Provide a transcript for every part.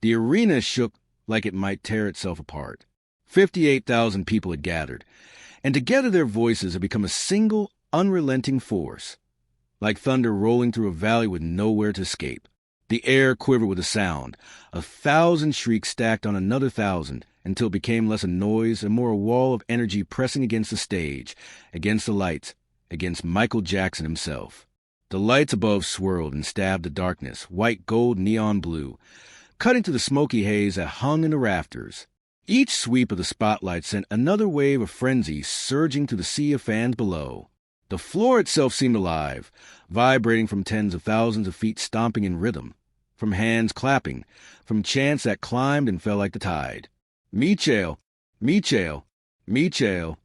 The arena shook like it might tear itself apart. 58,000 people had gathered, and together their voices had become a single, unrelenting force, like thunder rolling through a valley with nowhere to escape. The air quivered with a sound, 1,000 shrieks stacked on another 1,000, until it became less a noise and more a wall of energy pressing against the stage, against the lights, against Michael Jackson himself. The lights above swirled and stabbed the darkness, white, gold, neon blue, cutting through the smoky haze that hung in the rafters. Each sweep of the spotlight sent another wave of frenzy surging through the sea of fans below. The floor itself seemed alive, vibrating from tens of thousands of feet stomping in rhythm, from hands clapping, from chants that climbed and fell like the tide. Michael, Michael, Michael.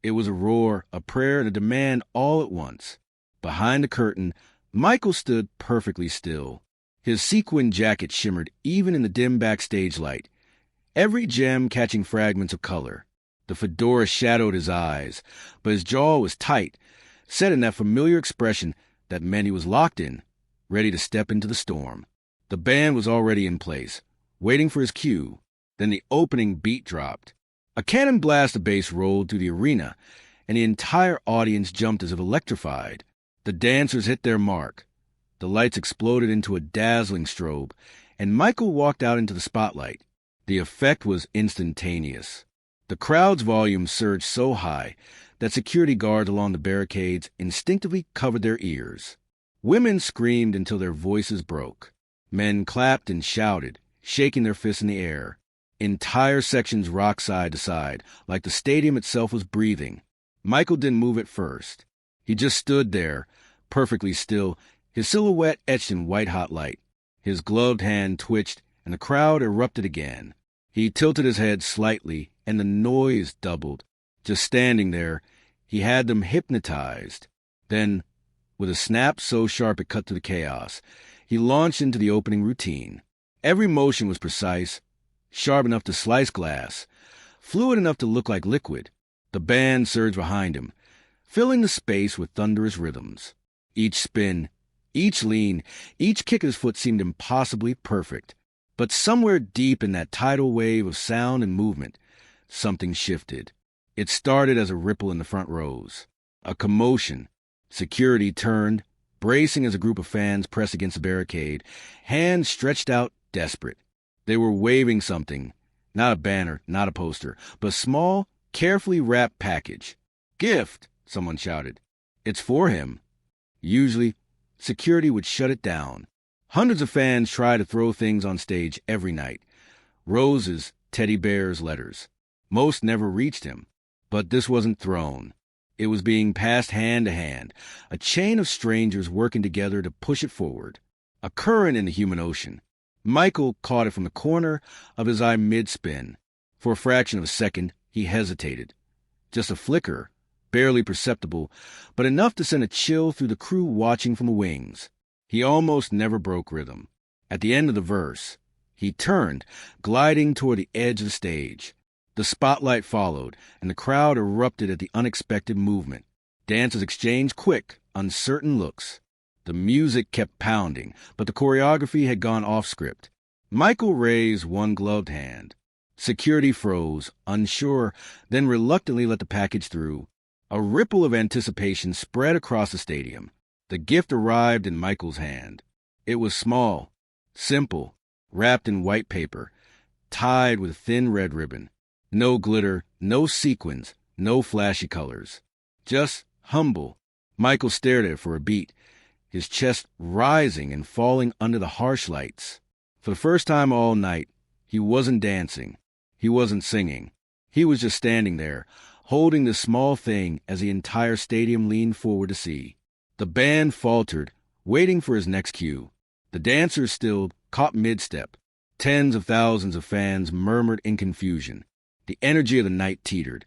It was a roar, a prayer, and a demand all at once. Behind the curtain, Michael stood perfectly still. His sequin jacket shimmered even in the dim backstage light, every gem catching fragments of color. The fedora shadowed his eyes, but his jaw was tight, set in that familiar expression that meant he was locked in, ready to step into the storm. The band was already in place, waiting for his cue. Then the opening beat dropped. A cannon blast of bass rolled through the arena, and the entire audience jumped as if electrified. The dancers hit their mark. The lights exploded into a dazzling strobe, and Michael walked out into the spotlight. The effect was instantaneous. The crowd's volume surged so high that security guards along the barricades instinctively covered their ears. Women screamed until their voices broke. Men clapped and shouted, shaking their fists in the air. Entire sections rocked side to side, like the stadium itself was breathing. Michael didn't move at first. He just stood there, perfectly still, his silhouette etched in white-hot light. His gloved hand twitched, and the crowd erupted again. He tilted his head slightly, and the noise doubled. Just standing there, he had them hypnotized. Then, with a snap so sharp it cut through the chaos, he launched into the opening routine. Every motion was precise, sharp enough to slice glass, fluid enough to look like liquid. The band surged behind him, filling the space with thunderous rhythms. Each spin, each lean, each kick of his foot seemed impossibly perfect. But somewhere deep in that tidal wave of sound and movement, something shifted. It started as a ripple in the front rows. A commotion. Security turned, bracing as a group of fans pressed against the barricade, hands stretched out, desperate. They were waving something. Not a banner, not a poster, but a small, carefully wrapped package. "Gift," someone shouted. "It's for him." Usually, security would shut it down. Hundreds of fans try to throw things on stage every night. Roses, teddy bears, letters. Most never reached him. But this wasn't thrown. It was being passed hand to hand, a chain of strangers working together to push it forward. A current in the human ocean. Michael caught it from the corner of his eye mid-spin. For a fraction of a second, he hesitated. Just a flicker, barely perceptible, but enough to send a chill through the crew watching from the wings. He almost never broke rhythm. At the end of the verse, he turned, gliding toward the edge of the stage. The spotlight followed, and the crowd erupted at the unexpected movement. Dancers exchanged quick, uncertain looks. The music kept pounding, but the choreography had gone off script. Michael raised one gloved hand. Security froze, unsure, then reluctantly let the package through. A ripple of anticipation spread across the stadium. The gift arrived in Michael's hand. It was small, simple, wrapped in white paper, tied with thin red ribbon. No glitter, no sequins, no flashy colors. Just humble. Michael stared at it for a beat, his chest rising and falling under the harsh lights. For the first time all night, he wasn't dancing. He wasn't singing. He was just standing there, holding this small thing as the entire stadium leaned forward to see. The band faltered, waiting for his next cue. The dancers stilled, caught mid-step. Tens of thousands of fans murmured in confusion. The energy of the night teetered,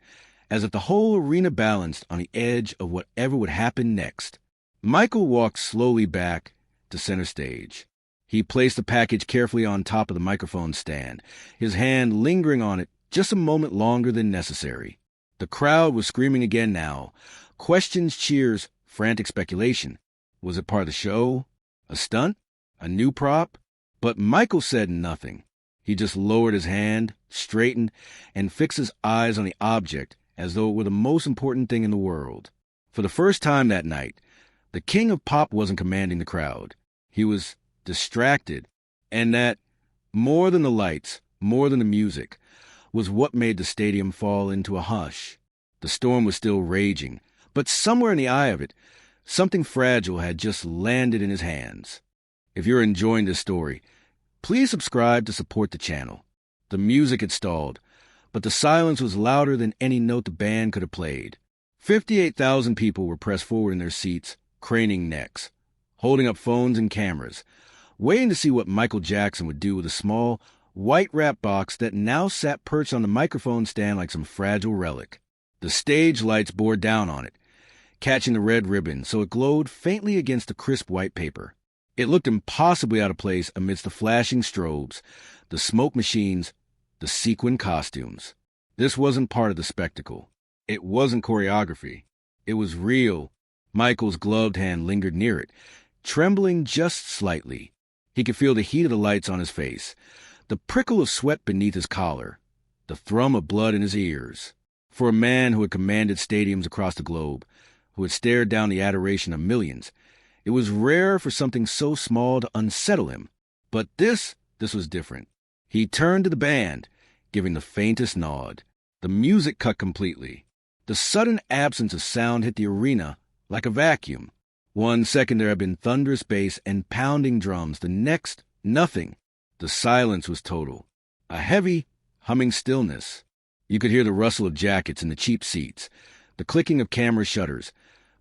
as if the whole arena balanced on the edge of whatever would happen next. Michael walked slowly back to center stage. He placed the package carefully on top of the microphone stand, his hand lingering on it just a moment longer than necessary. The crowd was screaming again now. Questions, cheers, frantic speculation. Was it part of the show? A stunt? A new prop? But Michael said nothing. He just lowered his hand, straightened, and fixed his eyes on the object as though it were the most important thing in the world. For the first time that night, the king of pop wasn't commanding the crowd. He was distracted, and that, more than the lights, more than the music, was what made the stadium fall into a hush. The storm was still raging, but somewhere in the eye of it, something fragile had just landed in his hands. If you're enjoying this story, please subscribe to support the channel. The music had stalled, but the silence was louder than any note the band could have played. 58,000 people were pressed forward in their seats, craning necks, holding up phones and cameras, waiting to see what Michael Jackson would do with a small, white wrap box that now sat perched on the microphone stand like some fragile relic. The stage lights bore down on it, catching the red ribbon so it glowed faintly against the crisp white paper. It looked impossibly out of place amidst the flashing strobes, the smoke machines, the sequin costumes. This wasn't part of the spectacle. It wasn't choreography. It was real. Michael's gloved hand lingered near it, trembling just slightly. He could feel the heat of the lights on his face, the prickle of sweat beneath his collar, the thrum of blood in his ears. For a man who had commanded stadiums across the globe, who had stared down the adoration of millions, it was rare for something so small to unsettle him. But this was different. He turned to the band, giving the faintest nod. The music cut completely. The sudden absence of sound hit the arena like a vacuum. 1 second there had been thunderous bass and pounding drums. The next, nothing. The silence was total. A heavy, humming stillness. You could hear the rustle of jackets in the cheap seats, the clicking of camera shutters,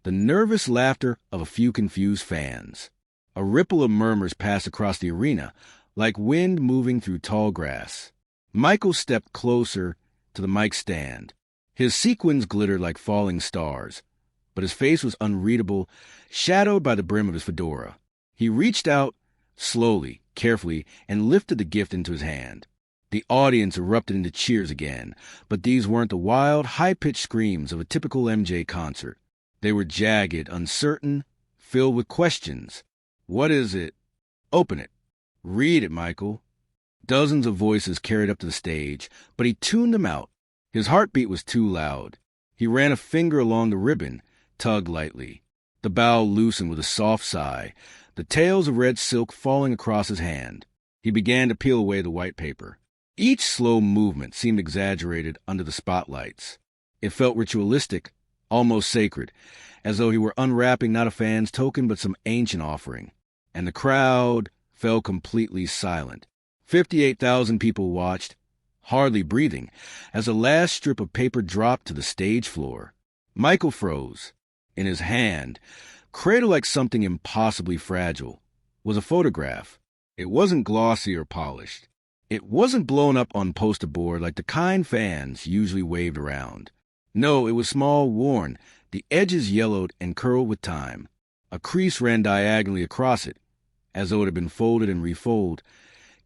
the nervous laughter of a few confused fans. A ripple of murmurs passed across the arena, like wind moving through tall grass. Michael stepped closer to the mic stand. His sequins glittered like falling stars, but his face was unreadable, shadowed by the brim of his fedora. He reached out, slowly, carefully, and lifted the gift into his hand. The audience erupted into cheers again, but these weren't the wild, high-pitched screams of a typical MJ concert. They were jagged, uncertain, filled with questions. What is it? Open it. Read it, Michael. Dozens of voices carried up to the stage, but he tuned them out. His heartbeat was too loud. He ran a finger along the ribbon, tugged lightly. The bow loosened with a soft sigh, the tails of red silk falling across his hand. He began to peel away the white paper. Each slow movement seemed exaggerated under the spotlights. It felt ritualistic, almost sacred, as though he were unwrapping not a fan's token but some ancient offering. And the crowd fell completely silent. 58,000 people watched, hardly breathing, as the last strip of paper dropped to the stage floor. Michael froze. In his hand, cradled like something impossibly fragile, was a photograph. It wasn't glossy or polished. It wasn't blown up on poster board like the kind fans usually waved around. No, it was small, worn, the edges yellowed and curled with time. A crease ran diagonally across it, as though it had been folded and refolded,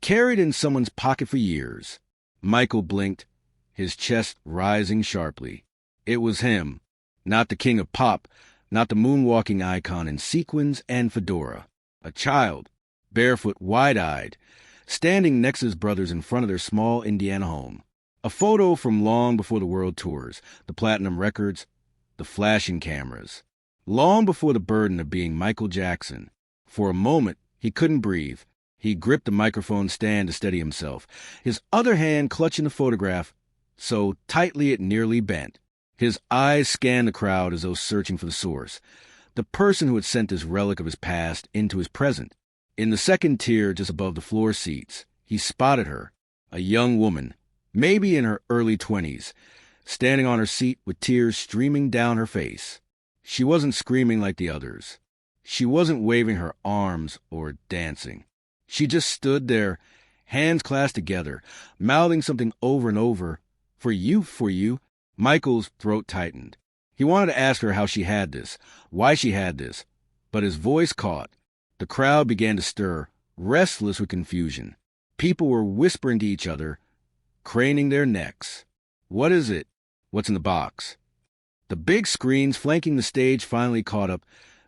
carried in someone's pocket for years. Michael blinked, his chest rising sharply. It was him, not the king of pop, not the moonwalking icon in sequins and fedora. A child, barefoot, wide-eyed, standing next to his brothers in front of their small Indiana home. A photo from long before the world tours, the platinum records, the flashing cameras. Long before the burden of being Michael Jackson. For a moment, he couldn't breathe. He gripped the microphone stand to steady himself, his other hand clutching the photograph so tightly it nearly bent. His eyes scanned the crowd as though searching for the source, the person who had sent this relic of his past into his present. In the second tier just above the floor seats, he spotted her, a young woman, maybe in her early 20s, standing on her seat with tears streaming down her face. She wasn't screaming like the others. She wasn't waving her arms or dancing. She just stood there, hands clasped together, mouthing something over and over. For you, for you. Michael's throat tightened. He wanted to ask her how she had this, why she had this, but his voice caught. The crowd began to stir, restless with confusion. People were whispering to each other, craning their necks. What is it? What's in the box? The big screens flanking the stage finally caught up,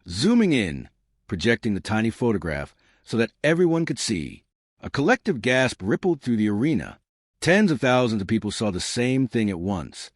zooming in, projecting the tiny photograph so that everyone could see. A collective gasp rippled through the arena. Tens of thousands of people saw the same thing at once.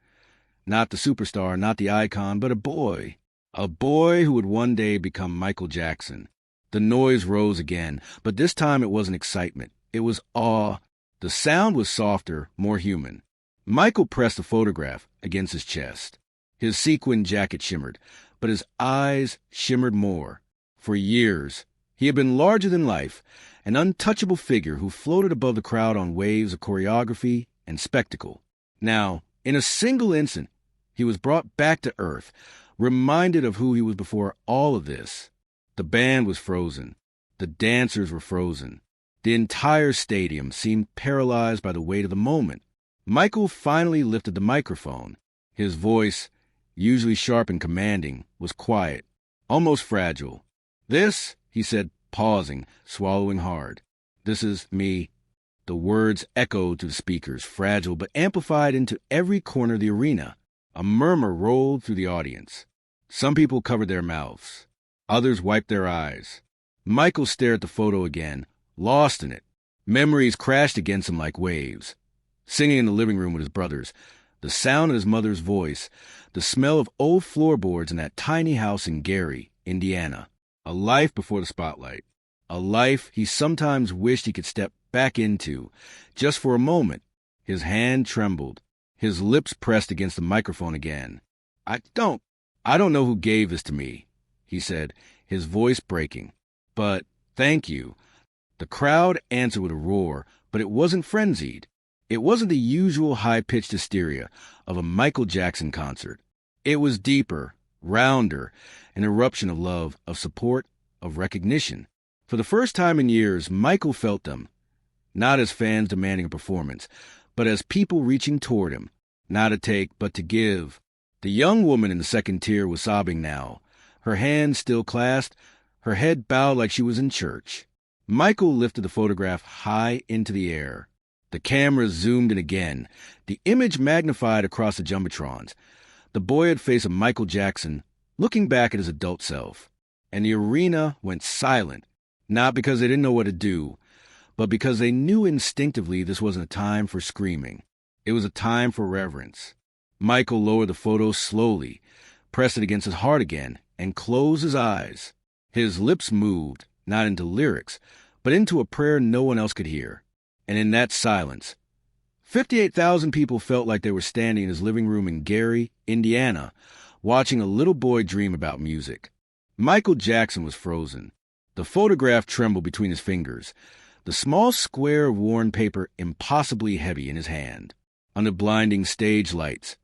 Not the superstar, not the icon, but a boy. A boy who would one day become Michael Jackson. The noise rose again, but this time it wasn't excitement. It was awe. The sound was softer, more human. Michael pressed the photograph against his chest. His sequin jacket shimmered, but his eyes shimmered more. For years, he had been larger than life, an untouchable figure who floated above the crowd on waves of choreography and spectacle. Now, in a single instant, he was brought back to earth, reminded of who he was before all of this. The band was frozen. The dancers were frozen. The entire stadium seemed paralyzed by the weight of the moment. Michael finally lifted the microphone. His voice, usually sharp and commanding, was quiet, almost fragile. "This," he said, pausing, swallowing hard. "This is me." The words echoed to the speakers, fragile but amplified into every corner of the arena. A murmur rolled through the audience. Some people covered their mouths. Others wiped their eyes. Michael stared at the photo again, lost in it. Memories crashed against him like waves. Singing in the living room with his brothers, the sound of his mother's voice, the smell of old floorboards in that tiny house in Gary, Indiana. A life before the spotlight. A life he sometimes wished he could step back into, just for a moment. His hand trembled. His lips pressed against the microphone again. I don't know who gave this to me," he said, his voice breaking. "But thank you." The crowd answered with a roar, but it wasn't frenzied. It wasn't the usual high-pitched hysteria of a Michael Jackson concert. It was deeper, rounder, an eruption of love, of support, of recognition. For the first time in years, Michael felt them, not as fans demanding a performance, but as people reaching toward him, not to take, but to give. The young woman in the second tier was sobbing now, her hands still clasped, her head bowed like she was in church. Michael lifted the photograph high into the air. The camera zoomed in again, the image magnified across the jumbotrons. The boy-eyed face of Michael Jackson, looking back at his adult self. And the arena went silent, not because they didn't know what to do, but because they knew instinctively this wasn't a time for screaming. It was a time for reverence. Michael lowered the photo slowly, pressed it against his heart again, and closed his eyes. His lips moved, not into lyrics, but into a prayer no one else could hear. And in that silence, 58,000 people felt like they were standing in his living room in Gary, Indiana, watching a little boy dream about music. Michael Jackson was frozen. The photograph trembled between his fingers, the small square of worn paper impossibly heavy in his hand. Under blinding stage lights,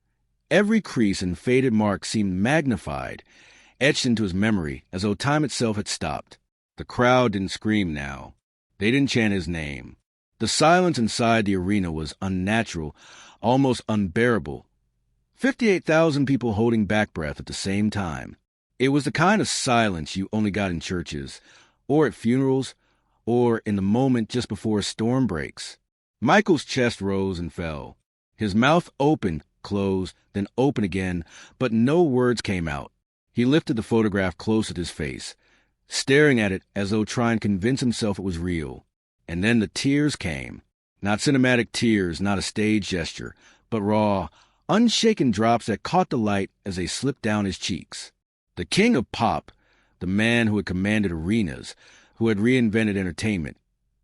every crease and faded mark seemed magnified, etched into his memory as though time itself had stopped. The crowd didn't scream now. They didn't chant his name. The silence inside the arena was unnatural, almost unbearable. 58,000 people holding back breath at the same time. It was the kind of silence you only got in churches, or at funerals, or in the moment just before a storm breaks. Michael's chest rose and fell. His mouth opened, closed, then opened again, but no words came out. He lifted the photograph close at his face, staring at it as though trying to convince himself it was real. And then the tears came. Not cinematic tears, not a stage gesture, but raw, unshaken drops that caught the light as they slipped down his cheeks. The king of pop, the man who had commanded arenas, who had reinvented entertainment,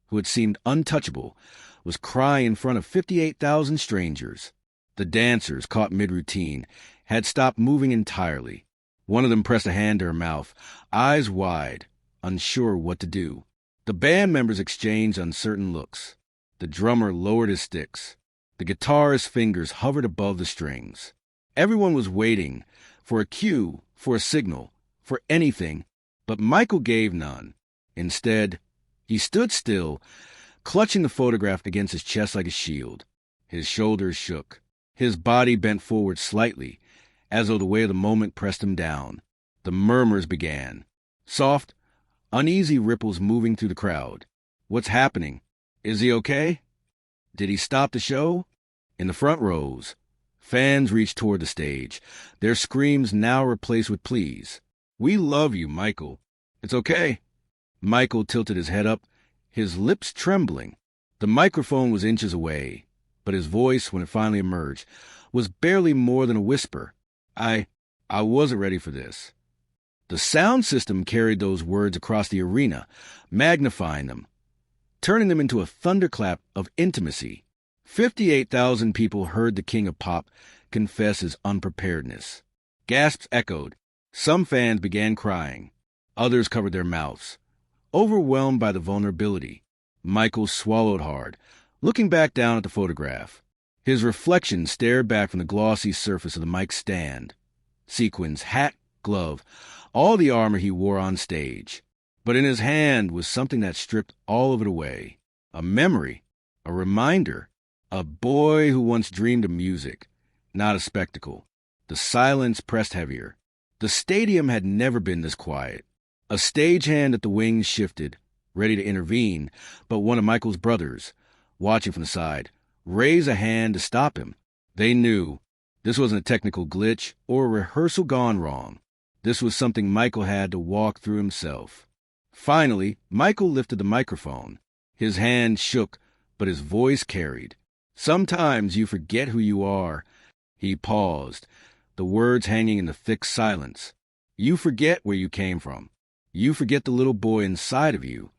who had seemed untouchable, was crying in front of 58,000 strangers. The dancers, caught mid-routine, had stopped moving entirely. One of them pressed a hand to her mouth, eyes wide, unsure what to do. The band members exchanged uncertain looks. The drummer lowered his sticks. The guitarist's fingers hovered above the strings. Everyone was waiting for a cue, for a signal, for anything, but Michael gave none. Instead, he stood still, clutching the photograph against his chest like a shield. His shoulders shook. His body bent forward slightly, as though the weight of the moment pressed him down. The murmurs began. Soft, uneasy ripples moving through the crowd. What's happening? Is he okay? Did he stop the show? In the front rows, fans reached toward the stage, their screams now replaced with pleas. We love you, Michael. It's okay. Michael tilted his head up, his lips trembling. The microphone was inches away, but his voice, when it finally emerged, was barely more than a whisper. I wasn't ready for this. The sound system carried those words across the arena, magnifying them, turning them into a thunderclap of intimacy. 58,000 people heard the king of pop confess his unpreparedness. Gasps echoed. Some fans began crying. Others covered their mouths, overwhelmed by the vulnerability. Michael swallowed hard, looking back down at the photograph. His reflection stared back from the glossy surface of the mic stand. Sequins, hat, glove, all the armor he wore on stage. But in his hand was something that stripped all of it away. A memory, a reminder, a boy who once dreamed of music, not a spectacle. The silence pressed heavier. The stadium had never been this quiet. A stagehand at the wings shifted, ready to intervene, but one of Michael's brothers, watching from the side, raised a hand to stop him. They knew this wasn't a technical glitch or a rehearsal gone wrong. This was something Michael had to walk through himself. Finally, Michael lifted the microphone. His hand shook, but his voice carried. Sometimes you forget who you are. He paused, the words hanging in the thick silence. You forget where you came from. You forget the little boy inside of you.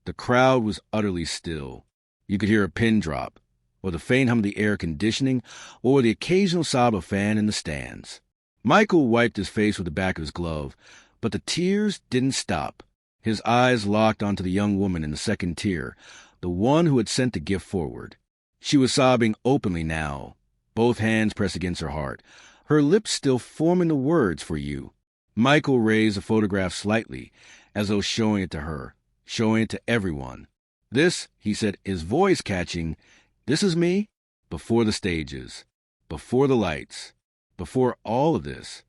The crowd was utterly still. You could hear a pin drop, or the faint hum of the air conditioning, or the occasional sob of a fan in the stands. Michael wiped his face with the back of his glove, but the tears didn't stop. His eyes locked onto the young woman in the second tier, the one who had sent the gift forward. She was sobbing openly now, both hands pressed against her heart, her lips still forming the words for you. Michael raised the photograph slightly, as though showing it to her, showing it to everyone. This, he said, his voice catching, this is me, before the stages, before the lights, before all of this.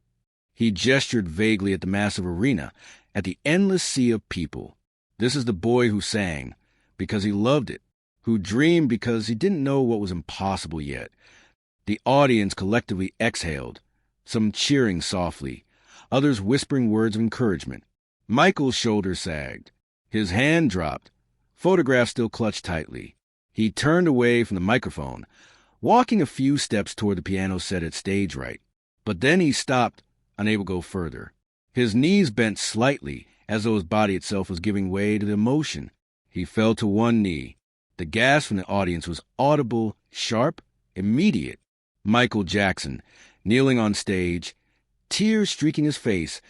He gestured vaguely at the massive arena, at the endless sea of people. This is the boy who sang, because he loved it, who dreamed because he didn't know what was impossible yet. The audience collectively exhaled, some cheering softly, others whispering words of encouragement. Michael's shoulders sagged. His hand dropped, photograph still clutched tightly. He turned away from the microphone, walking a few steps toward the piano set at stage right. But then he stopped, unable to go further. His knees bent slightly, as though his body itself was giving way to the emotion. He fell to one knee. The gasp from the audience was audible, sharp, immediate. Michael Jackson, kneeling on stage, tears streaking his face,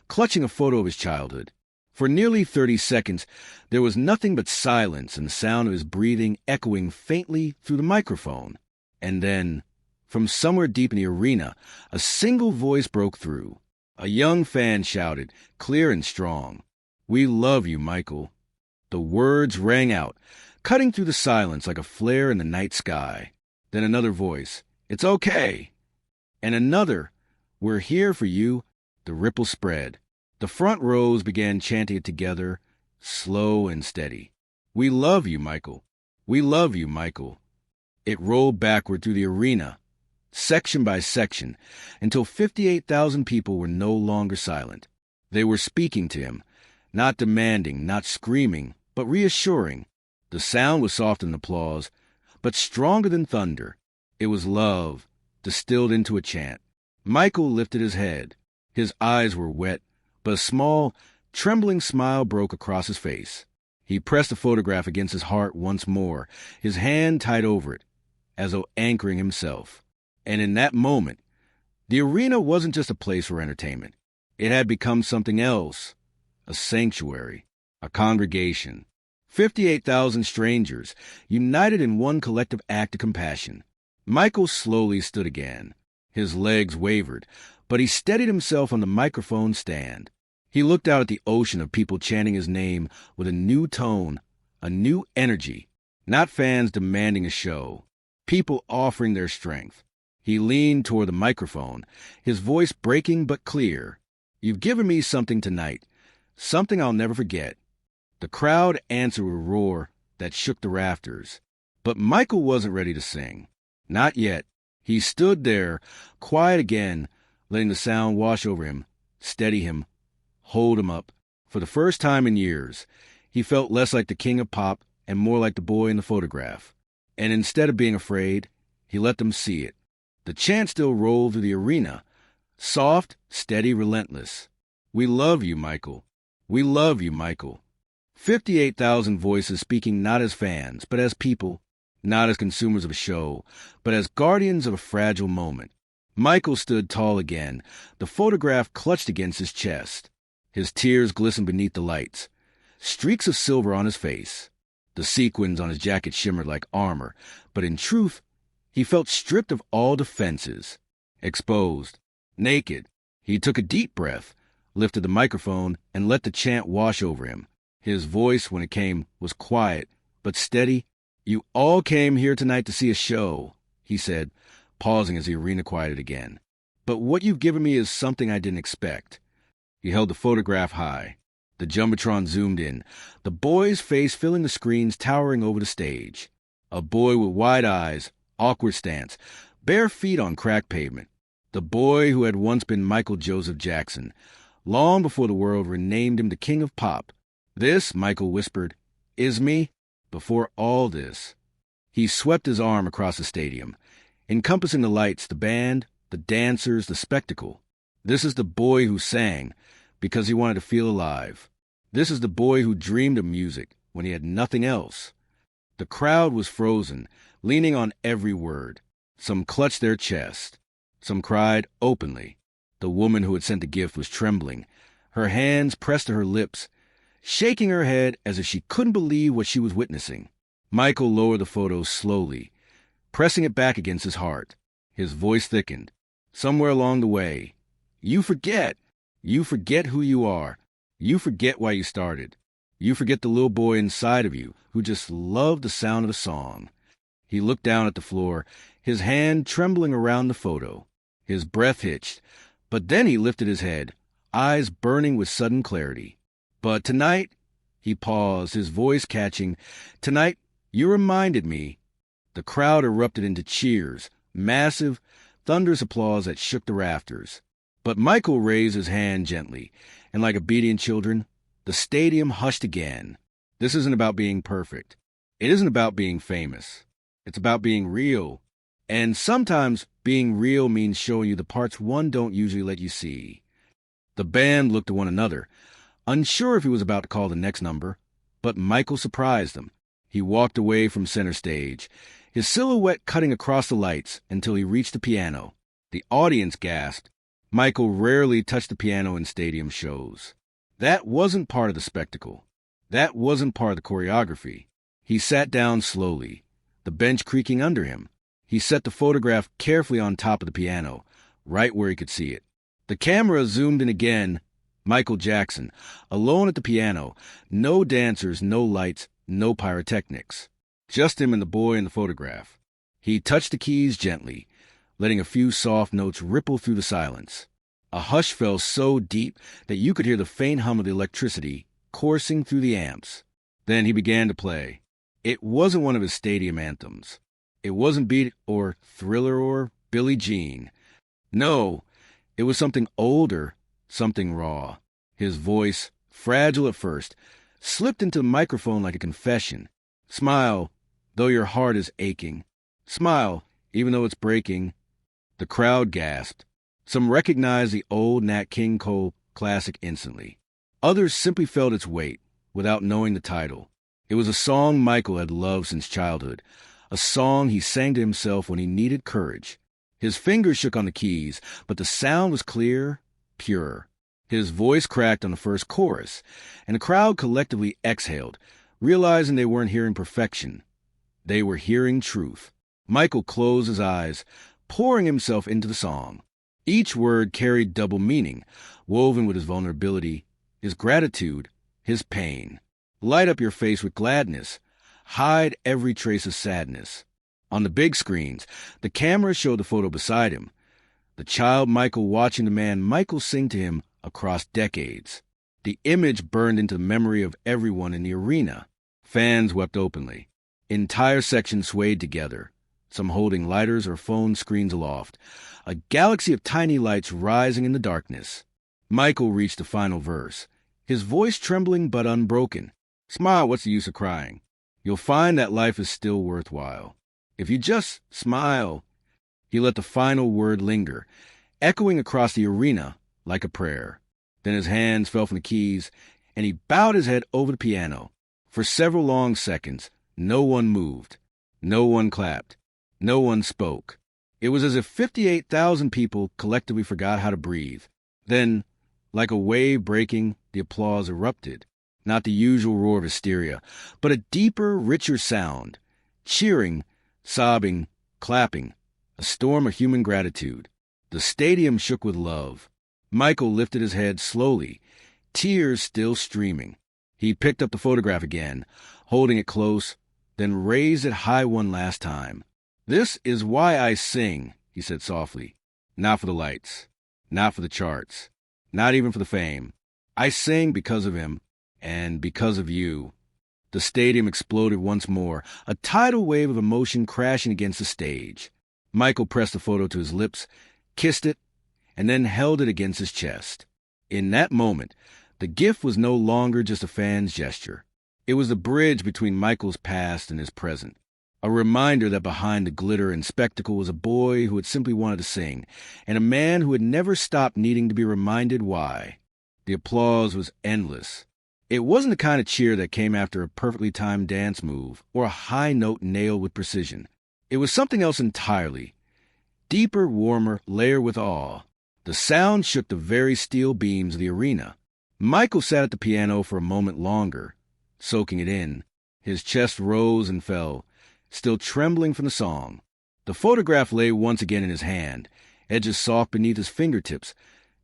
clutching a photo of his childhood. For nearly 30 seconds, there was nothing but silence and the sound of his breathing echoing faintly through the microphone. And then, from somewhere deep in the arena, a single voice broke through. A young fan shouted, clear and strong, "We love you, Michael." The words rang out, cutting through the silence like a flare in the night sky. Then another voice, "It's okay." And another, "We're here for you." The ripple spread. The front rows began chanting it together, slow and steady. "We love you, Michael. We love you, Michael." It rolled backward through the arena, section by section, until 58,000 people were no longer silent. They were speaking to him, not demanding, not screaming, but reassuring. The sound was soft in applause, but stronger than thunder. It was love, distilled into a chant. Michael lifted his head. His eyes were wet, but a small, trembling smile broke across his face. He pressed the photograph against his heart once more, his hand tight over it, as though anchoring himself. And in that moment, the arena wasn't just a place for entertainment. It had become something else, a sanctuary, a congregation. 58,000 strangers, united in one collective act of compassion. Michael slowly stood again. His legs wavered, but he steadied himself on the microphone stand. He looked out at the ocean of people chanting his name with a new tone, a new energy. Not fans demanding a show, people offering their strength. He leaned toward the microphone, his voice breaking but clear. "You've given me something tonight, something I'll never forget." The crowd answered with a roar that shook the rafters. But Michael wasn't ready to sing. Not yet. He stood there, quiet again, letting the sound wash over him, steady him, hold him up. For the first time in years, He felt less like the king of pop and more like the boy in the photograph. And instead of being afraid, he let them see it. The chant still rolled through the arena, soft, steady, relentless. We love you, Michael. We love you, Michael. 58,000 voices speaking not as fans, but as people, not as consumers of a show, but as guardians of a fragile moment. Michael stood tall again, the photograph clutched against his chest. His tears glistened beneath the lights, streaks of silver on his face. The sequins on his jacket shimmered like armor, but in truth, he felt stripped of all defenses, exposed, naked. He took a deep breath, lifted the microphone, and let the chant wash over him. His voice, when it came, was quiet, but steady. You all came here tonight to see a show, he said, pausing as the arena quieted again. But what you've given me is something I didn't expect. He held the photograph high. The Jumbotron zoomed in, the boy's face filling the screens towering over the stage. A boy with wide eyes, awkward stance, bare feet on cracked pavement. The boy who had once been Michael Joseph Jackson, long before the world renamed him the King of Pop. This, Michael whispered, is me before all this. He swept his arm across the stadium, encompassing the lights, the band, the dancers, the spectacle. This is the boy who sang because he wanted to feel alive. This is the boy who dreamed of music when he had nothing else. The crowd was frozen, leaning on every word. Some clutched their chest. Some cried openly. The woman who had sent the gift was trembling, her hands pressed to her lips, shaking her head as if she couldn't believe what she was witnessing. Michael lowered the photo slowly, pressing it back against his heart. His voice thickened. Somewhere along the way, you forget. You forget who you are. You forget why you started. You forget the little boy inside of you who just loved the sound of the song. He looked down at the floor, his hand trembling around the photo. His breath hitched, but then he lifted his head, eyes burning with sudden clarity. But tonight, he paused, his voice catching, tonight, you reminded me. The crowd erupted into cheers, massive, thunderous applause that shook the rafters. But Michael raised his hand gently, and like obedient children, the stadium hushed again. This isn't about being perfect. It isn't about being famous. It's about being real. And sometimes being real means showing you the parts one don't usually let you see. The band looked at one another, unsure if he was about to call the next number, but Michael surprised them. He walked away from center stage, his silhouette cutting across the lights until he reached the piano. The audience gasped. Michael rarely touched the piano in stadium shows. That wasn't part of the spectacle. That wasn't part of the choreography. He sat down slowly, the bench creaking under him. He set the photograph carefully on top of the piano, right where he could see it. The camera zoomed in again. Michael Jackson, alone at the piano, no dancers, no lights, no pyrotechnics. Just him and the boy in the photograph. He touched the keys gently, letting a few soft notes ripple through the silence. A hush fell so deep that you could hear the faint hum of the electricity coursing through the amps. Then he began to play. It wasn't one of his stadium anthems. It wasn't Beat or Thriller or Billie Jean. No, it was something older, something raw. His voice, fragile at first, slipped into the microphone like a confession. Smile, though your heart is aching. Smile, even though it's breaking. The crowd gasped. Some recognized the old Nat King Cole classic instantly. Others simply felt its weight, without knowing the title. It was a song Michael had loved since childhood, a song he sang to himself when he needed courage. His fingers shook on the keys, but the sound was clear, pure. His voice cracked on the first chorus, and the crowd collectively exhaled, realizing they weren't hearing perfection. They were hearing truth. Michael closed his eyes, pouring himself into the song. Each word carried double meaning, woven with his vulnerability, his gratitude, his pain. Light up your face with gladness. Hide every trace of sadness. On the big screens, the camera showed the photo beside him. The child Michael watching the man Michael sing to him across decades. The image burned into the memory of everyone in the arena. Fans wept openly. Entire sections swayed together, some holding lighters or phone screens aloft, a galaxy of tiny lights rising in the darkness. Michael reached the final verse, his voice trembling but unbroken. Smile, what's the use of crying? You'll find that life is still worthwhile. If you just smile. He let the final word linger, echoing across the arena like a prayer. Then his hands fell from the keys, and he bowed his head over the piano. For several long seconds, no one moved. No one clapped. No one spoke. It was as if 58,000 people collectively forgot how to breathe. Then, like a wave breaking, the applause erupted. Not the usual roar of hysteria, but a deeper, richer sound. Cheering, sobbing, clapping. A storm of human gratitude. The stadium shook with love. Michael lifted his head slowly, tears still streaming. He picked up the photograph again, holding it close, then raised it high one last time. "This is why I sing," he said softly. "Not for the lights, not for the charts, not even for the fame. I sing because of him, and because of you." The stadium exploded once more, a tidal wave of emotion crashing against the stage. Michael pressed the photo to his lips, kissed it, and then held it against his chest. In that moment, the gift was no longer just a fan's gesture. It was the bridge between Michael's past and his present, a reminder that behind the glitter and spectacle was a boy who had simply wanted to sing, and a man who had never stopped needing to be reminded why. The applause was endless. It wasn't the kind of cheer that came after a perfectly timed dance move or a high note nailed with precision. It was something else entirely. Deeper, warmer, layered with awe. The sound shook the very steel beams of the arena. Michael sat at the piano for a moment longer, soaking it in. His chest rose and fell, still trembling from the song. The photograph lay once again in his hand, edges soft beneath his fingertips,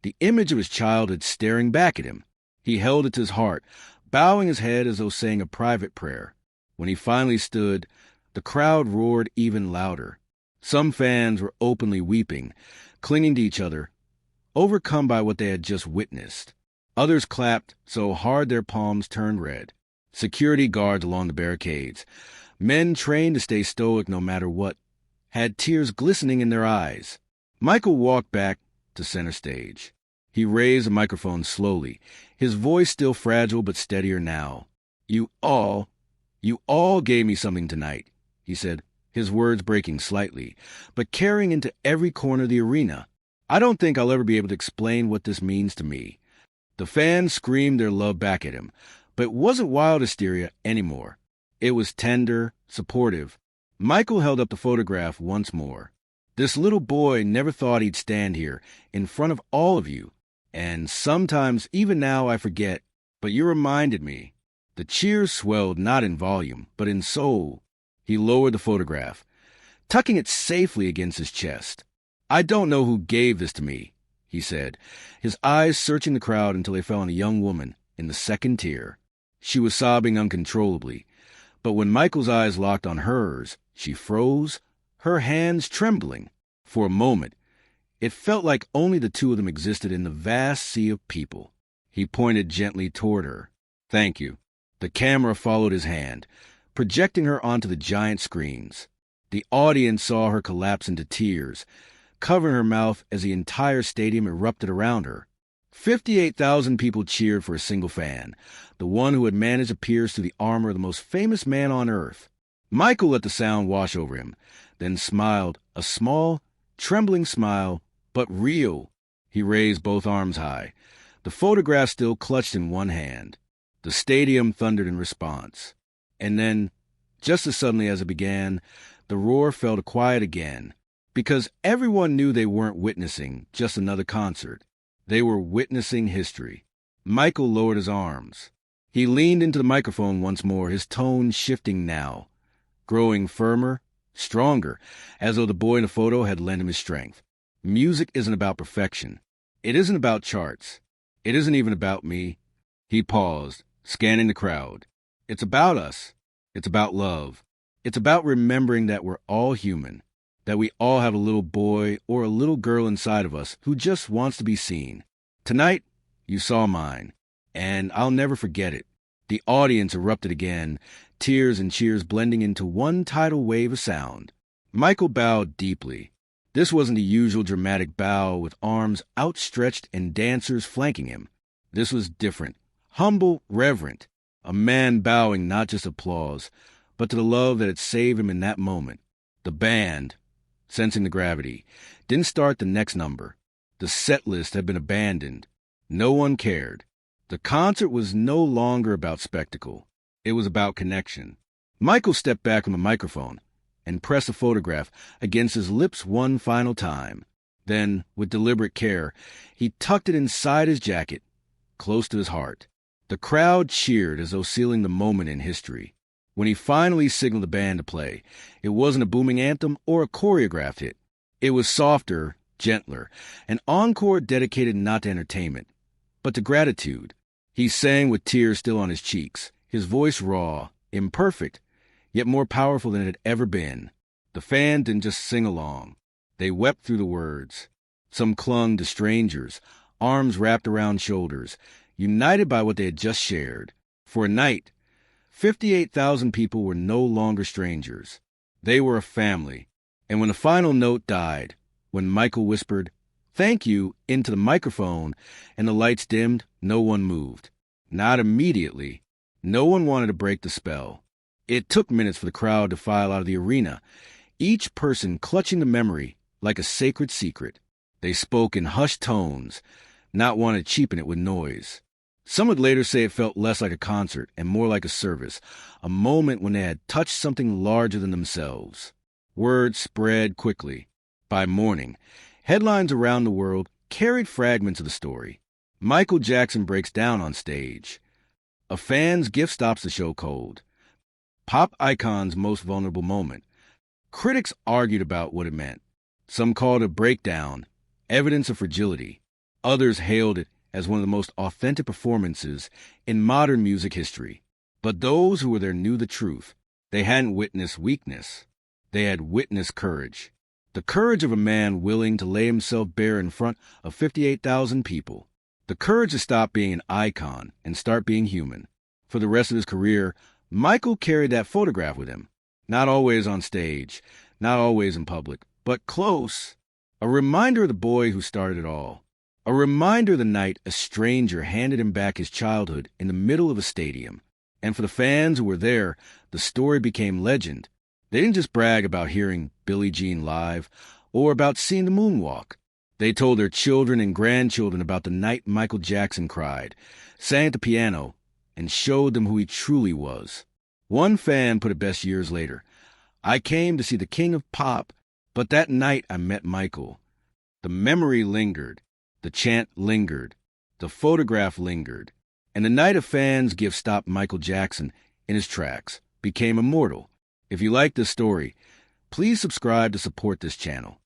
the image of his childhood staring back at him. He held it to his heart, bowing his head as though saying a private prayer. When he finally stood, the crowd roared even louder. Some fans were openly weeping, clinging to each other, overcome by what they had just witnessed. Others clapped so hard their palms turned red. Security guards along the barricades, men trained to stay stoic no matter what, had tears glistening in their eyes. Michael walked back to center stage. He raised the microphone slowly, his voice still fragile but steadier now. You all gave me something tonight," he said, his words breaking slightly, but carrying into every corner of the arena. "I don't think I'll ever be able to explain what this means to me." The fans screamed their love back at him, but it wasn't wild hysteria anymore. It was tender, supportive. Michael held up the photograph once more. "This little boy never thought he'd stand here, in front of all of you. And sometimes, even now, I forget, but you reminded me." The cheers swelled not in volume, but in soul. He lowered the photograph, tucking it safely against his chest. "I don't know who gave this to me," he said, his eyes searching the crowd until they fell on a young woman in the second tier. She was sobbing uncontrollably, but when Michael's eyes locked on hers, she froze, her hands trembling. For a moment, it felt like only the two of them existed in the vast sea of people. He pointed gently toward her. "Thank you." The camera followed his hand, projecting her onto the giant screens. The audience saw her collapse into tears, covering her mouth as the entire stadium erupted around her. 58,000 people cheered for a single fan, the one who had managed to pierce through the armor of the most famous man on earth. Michael let the sound wash over him, then smiled, a small, trembling smile, but real. He raised both arms high, the photograph still clutched in one hand. The stadium thundered in response. And then, just as suddenly as it began, the roar fell to quiet again, because everyone knew they weren't witnessing just another concert. They were witnessing history. Michael lowered his arms. He leaned into the microphone once more, his tone shifting now, growing firmer, stronger, as though the boy in the photo had lent him his strength. Music isn't about perfection. It isn't about charts. It isn't even about me. He paused, scanning the crowd. It's about us. It's about love. It's about remembering that we're all human, that we all have a little boy or a little girl inside of us who just wants to be seen. Tonight, you saw mine, and I'll never forget it. The audience erupted again, tears and cheers blending into one tidal wave of sound. Michael bowed deeply. This wasn't the usual dramatic bow with arms outstretched and dancers flanking him. This was different, humble, reverent. A man bowing not just applause, but to the love that had saved him in that moment. The band, sensing the gravity, didn't start the next number. The set list had been abandoned. No one cared. The concert was no longer about spectacle. It was about connection. Michael stepped back from the microphone and pressed a photograph against his lips one final time. Then, with deliberate care, he tucked it inside his jacket, close to his heart. The crowd cheered as though sealing the moment in history. When he finally signaled the band to play, it wasn't a booming anthem or a choreographed hit. It was softer, gentler, an encore dedicated not to entertainment, but to gratitude. He sang with tears still on his cheeks, his voice raw, imperfect, yet more powerful than it had ever been. The fans didn't just sing along. They wept through the words. Some clung to strangers, arms wrapped around shoulders, united by what they had just shared. For a night, 58,000 people were no longer strangers. They were a family. And when the final note died, when Michael whispered, "Thank you," into the microphone, and the lights dimmed, no one moved. Not immediately. No one wanted to break the spell. It took minutes for the crowd to file out of the arena, each person clutching the memory like a sacred secret. They spoke in hushed tones, not wanting to cheapen it with noise. Some would later say it felt less like a concert and more like a service, a moment when they had touched something larger than themselves. Word spread quickly. By morning, headlines around the world carried fragments of the story. Michael Jackson breaks down on stage. A fan's gift stops the show cold. Pop icon's most vulnerable moment. Critics argued about what it meant. Some called it a breakdown, evidence of fragility. Others hailed it as one of the most authentic performances in modern music history. But those who were there knew the truth. They hadn't witnessed weakness. They had witnessed courage. The courage of a man willing to lay himself bare in front of 58,000 people. The courage to stop being an icon and start being human. For the rest of his career, Michael carried that photograph with him. Not always on stage, not always in public, but close. A reminder of the boy who started it all. A reminder of the night a stranger handed him back his childhood in the middle of a stadium. And for the fans who were there, the story became legend. They didn't just brag about hearing Billie Jean live or about seeing the moonwalk. They told their children and grandchildren about the night Michael Jackson cried, sang at the piano, and showed them who he truly was. One fan put it best years later. "I came to see the king of pop, but that night I met Michael." The memory lingered. The chant lingered. The photograph lingered. And the night a fan's gift stopped Michael Jackson in his tracks became immortal. If you like this story, please subscribe to support this channel.